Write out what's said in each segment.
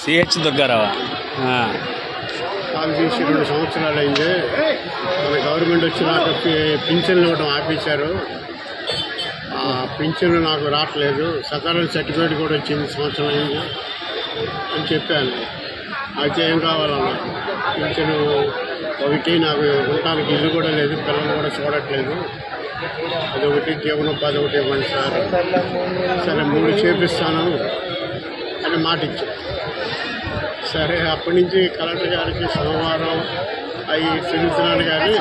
CH దుర్గారావా? Call చేసి 2 సంవత్సరాలు అయింది. మన గవర్నమెంట్ వచ్చినాక పింఛన్లు ఇవ్వడం ఆపేశారు. ఆ పింఛన్లు నాకు రావట్లేదు. సకాలం సర్టిఫికేట్ కూడా వచ్చింది, సంవత్సరం అయింది అని చెప్పాను. అయితే ఏం కావాలన్నా పింఛను ఒకటి, నాకు ఉండటానికి ఇల్లు కూడా లేదు, పిల్లలు కూడా చూడట్లేదు, అదొకటి, జీవనోపాధి ఒకటి ఇవ్వండి సార్. సరే 3 చేపిస్తాను అని మాట ఇచ్చాను. సరే అప్పటి నుంచి కలెక్టర్ గారికి సోమవారం అవి తెలుస్తున్నాను, కానీ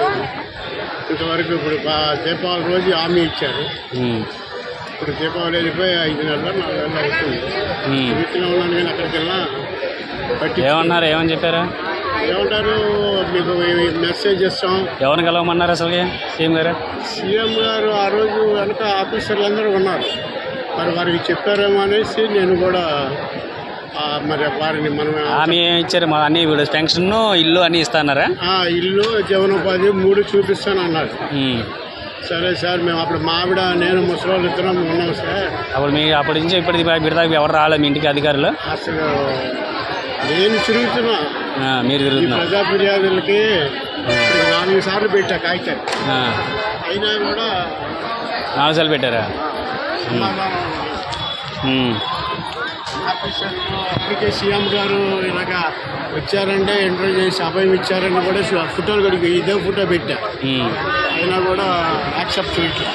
ఇంతవరకు ఇప్పుడు దీపావళి రోజు హామీ ఇచ్చారు. ఇప్పుడు దీపావళి వెళ్ళిపోయి 5 నెలలు 4 నెలలు అవుతుంది. తిరుగుతూనే ఉన్నాను, కానీ అక్కడికి వెళ్ళినా ఏమన్నారు? ఏమని చెప్పారా? ఏమంటారు, మీకు మెసేజ్ ఇస్తాం. ఎవరిని కలవమన్నారు అసలు సీఎం గారు? సీఎం గారు ఆ రోజు వెనక ఆఫీసర్లు అందరూ ఉన్నారు. మరి వారికి చెప్పారేమో అనేసి నేను కూడా మరి వారిని మనం హామీ ఇచ్చారు. అన్ని పెన్షన్, ఇల్లు అన్నీ ఇస్తాన్నారా? ఇల్లు, జీవనోపాధి 3 చూపిస్తాను అన్నారు. సరే సార్, మేము అప్పుడు మా ఆవిడ నేను ముసలి ఇద్దరం ఉన్నాం సార్. అప్పటి నుంచి ఇప్పటికి దాకా ఎవరు రాలేదు మీ ఇంటికి అధికారులు? అసలు నేను తిరుగుతున్నా. మీరు తిరుగుతున్నా? ప్రజా ఫిర్యాదులకి 4 సార్లు పెట్టా కాగితాలు, అయినా కూడా 4 సార్లు పెట్టారా? అప్పటికే సీఎం గారు ఇలాగ వచ్చారంటే ఇంటర్వ్యూ చేసి అభయం ఇచ్చారని కూడా ఫోటోలు కూడా ఇదే ఫోటో పెట్టా, అయినా కూడా యాక్సెప్ట్ చేయట్లేదు.